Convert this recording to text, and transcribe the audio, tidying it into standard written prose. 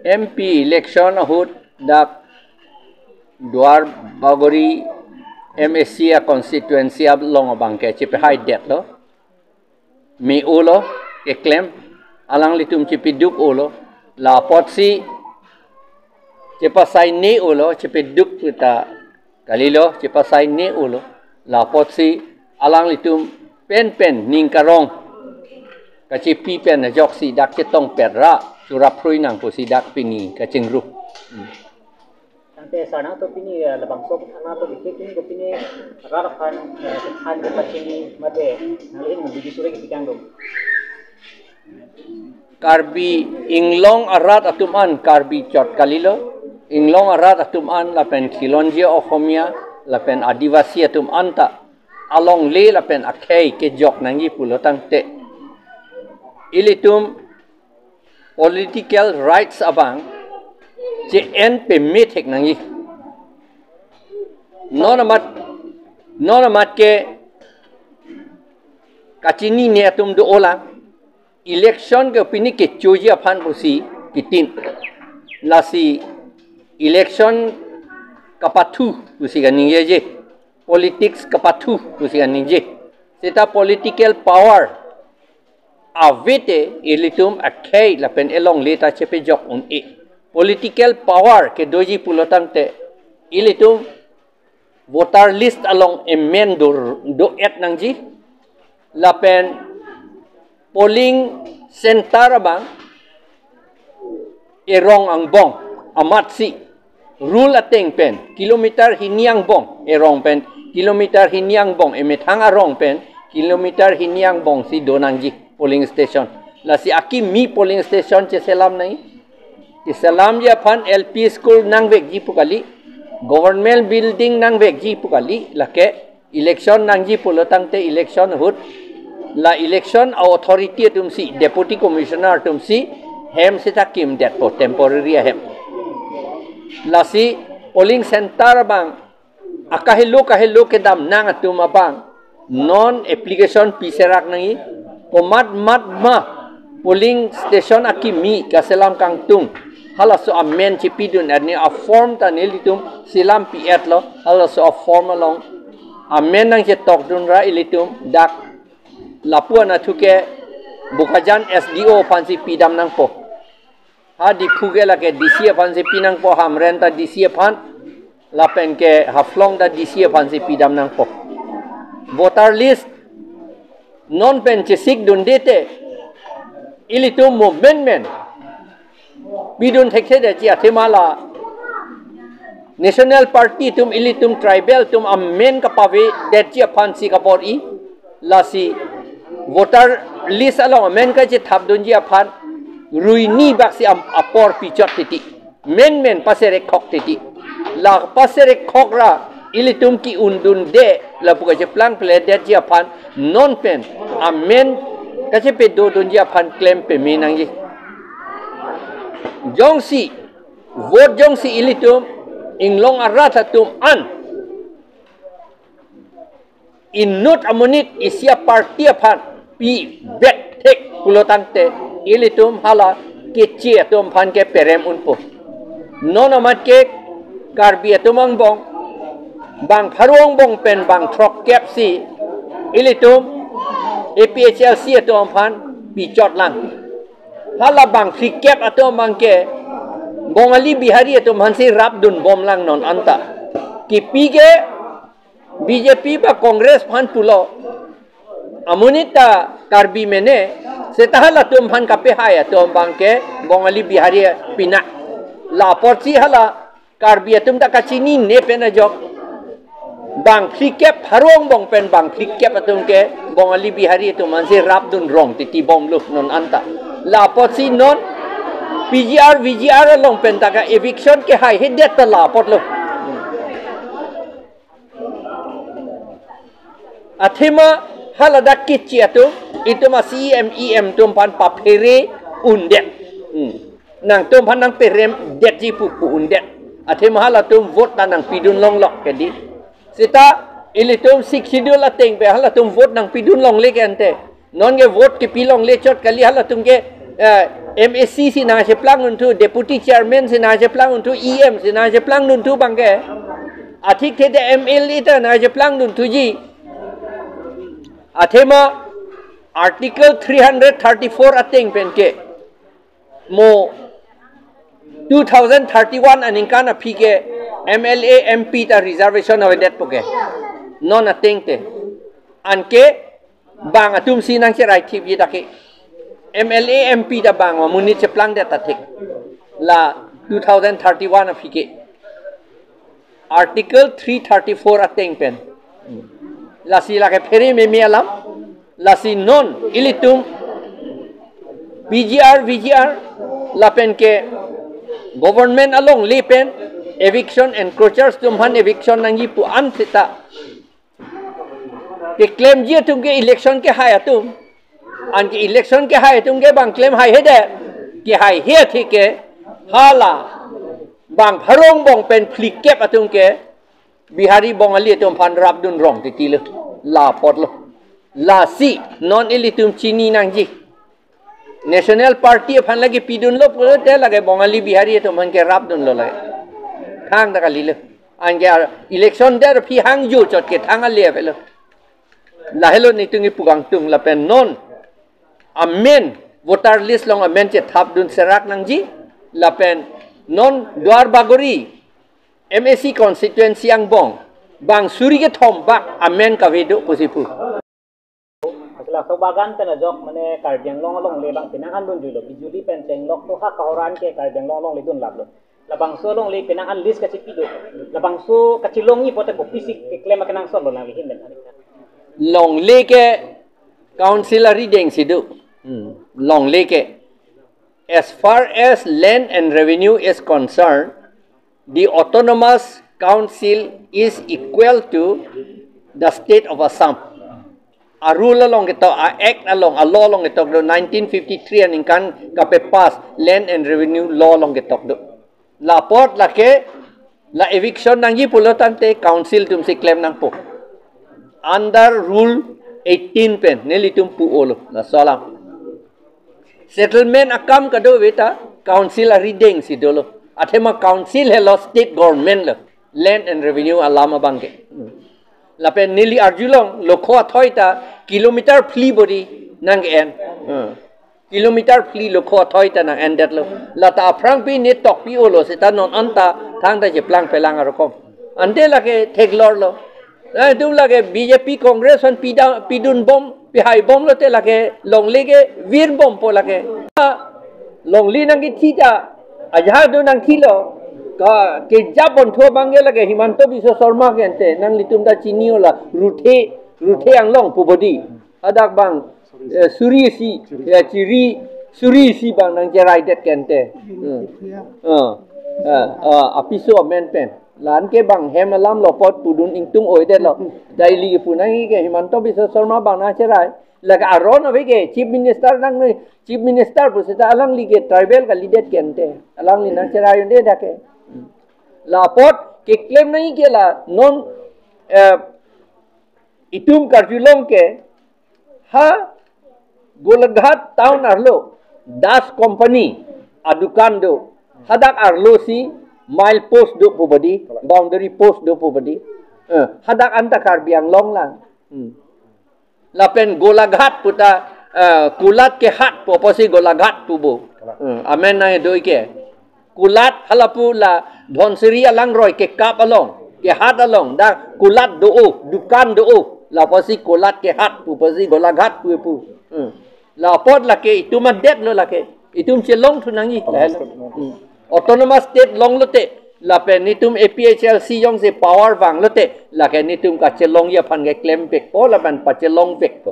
MP election hut dak Duar Bagori MSC constituency ab long bangke chipe high debt lo mi ulo ke claim alang litum chipe duk ulo la potsi chipa sai ni ulo chipe duk kita kalilo chipa sai ni ulo la potsi alang litum pen ning karong kachi pi pen na jok si dak chetong perra surap hrui nang pu si dak pini ka chingru Tante sana to pini labang sok ana to bikin ko pini rarafan khan ko pachini mate nalin bigi sure ki tikang dom Karbi inglong arat atuman karbi chot kalilo inglong arat atuman lapen khilonjia Ohomia lapen adivasi atum anta along le lapen akhei ke jok nangi pulotang te ilitum political rights abang je en pe metek nangi nonamat ke kachini ne atum do olang election ke pini ke choji aphan pusi kitin lasi election kapathu pusi ganinge je politics kapathu pusi ganinge seta political power avete ilitum akhei lapen elong leta chepe jok un e political power ke doji pulotang te ilitum voter list along emen do et nangji lapen polling center bang erong ang bong amat si rule ateng pen kilometer hiniang bong erong pen kilometer hiniang bong emethang arong pen kilometer hiniang bong si donangji polling station la si aki mi polling station che selam nai ki selam ya phan LP school nangvek ji pukali government building nangvek ji pukali lake election nangji pulotang te election hut la election authority tumsi deputy commissioner tumsi hem sita kim det po temporary hem la si polling center bang akahilo ke dam nang atuma bang non application piserak nangi komat ma polling station akimi kaselam kangtung hala so amen chipidun ani a form ta nelitum silam pi etlo hala so a form along amen nang che tok dun ra ilitum dak Lapua na thuke bukajan SDO fansi pidam nang po ha di phuge la ke DC fansi pinang po hamren ta DC fan lapen ke haflong da DC fansi pidam nang po voter list non pen chesik dun dete ilitum movement bidun thekse de chi athemala national party tum ilitum tribal tum amen kapawe det chi fansi kapor I lasi voter list along men ka je thap dunji aphan ruini baksi apor pichot titi men pasere khok titi la pasere khok ra ilitum ki undun de la puka je plan ple de je aphan non pen amen ka je pe do dunji aphan claim pe menangi jongsi vote jongsi ilitum inglong arata tum an inut amunit isia party aphan pi bet tek pulotante ilitum hala ke chia tum phan ke perem unpo non amat ke karbi atumang bong bang pharong bong pen bang throk kep si ilitum APHLC atum phan pi chot lang hala bang free kep atum bang ke bongali bihari atum hansi rap dun bom lang non anta ki pi ke BJP ba Congress phan pulo amunita karbi mene setahala tum phan kape haya tum bangke bongali bihari pina la porsi hala karbi tum ta kachini ne pena jok bang frikep harong bong pen bang frikep tum ke bongali bihari tum manse rap dun rong titi bom lu non anta la porsi non VGR long pen ta ka eviction ke hai hedet ta la pot lu athema halada kitchi atu itu masih CEM tum pan papere undet nang tum pan nang perem det ji pu undet athema hala tum vote nang pidun long lok kedi sita ili tum sik schedule ateng pe hala tum vote nang pidun long le kente non ge vote ke pilong le chot kali hala tum ke MSC sina je plang untuk deputy chairman sina je plang untuk EM sina je plang untuk bangke atik te MLA ta na je plang untuk ji athema article 334 ateng penke mo 2031 aningkan apike MLA MP ta reservation of that poke non ateng te anke bang atum sinang che right tip yidake MLA MP da bang wa munit che plang dat atik la 2031 apike article 334 ateng pen la si la ke pheri me alam la si non ilitum VGR la pen ke government along le pen eviction encroachers tumhan eviction nangi pu an sita ke claim je tum ke election ke hai atum an ke election ke hai tum ke bang claim hai hede ke hai he thi ke hala bang pharong bong pen flick kep atum ke bihari bong ali tum phan rap dun rong ti le la pot lo la si non ilitum chini nangji national party phan lagi pidun lo te lage bongali bihari tum han ke rap dun lo lage thang da kali le an ke election der phi hang ju chot ke thang ale velo la hello ni tungi pugang tung la pen non amen voter list long amen che thap dun serak nangji la pen non dwar bagori MSC constituency ang bong bang suri ke thom bak amen ka vedo posipu la so bagan ta na jok mane karjang long le bang pinang an dun julo bijuli pen cheng lok to ha ka horan ke karjang long le dun lab lo la bang so long le pinang an list ka chipido la bang so ka chilong ni pote ko pisik ke klema kanang so lo na hin den long le ke councilary deng sidu long le ke as far as land and revenue is concerned the autonomous council is equal to the state of Assam a rule along ito a act along a law along ito 1953 and kan kape pass land and revenue law along ito la port la ke la eviction nang ji pulotan te council tum si claim nang po under rule 18 pen nelitum pu olo na salam settlement akam kado beta council a reading si dolo athema council hello state government lo land and revenue alama bangke lapen nili arjulong lokho athoita kilometer flee body nang en kilometer flee lokho athoita nang en dat lo lata aprang pi net tok pi olo sita non anta thang da je plang pelang arokom ante lage theglor lo dum lage BJP Congress on pidun bom pihai bom lo te lage long lege vir bom po lage long li nang ki thita ajha do nang thilo ka ke japon tho bange lage himanto biswa sharma ke ante nang litum da chini ola ruthe ang long pu body adak bang suri si bang nang jerai det kente apiso amendment lan ke bang hemalam lo pot pudun ingtung oi det lo daily punai ke himanto biswa sharma bang na cherai laga aron ave ke chief minister nang chief minister pusita alang li ke tribal ka lidet kente alang li nang cherai unde dake la pot ke claim nahi ke la non itum karjulong ke ha golaghat town arlo das company adukan do hadak arlo si mile post do pobadi boundary post do pobadi hadak anta karbiang long lang lapen golaghat puta kulat ke hat poposi golaghat pubo amen na do ke kulat halapu la dhonsiri alang roy ke kap along ke hat along da kulat do dukan do la posi kulat ke hat pu posi golaghat pu la pot la ke ituma det lo la ke itum chelong thunangi autonomous state long lote la pe nitum APHLC yong se power wang lote la ke nitum ka chelong ya phan ke claim pek po la ban pa chelong pek po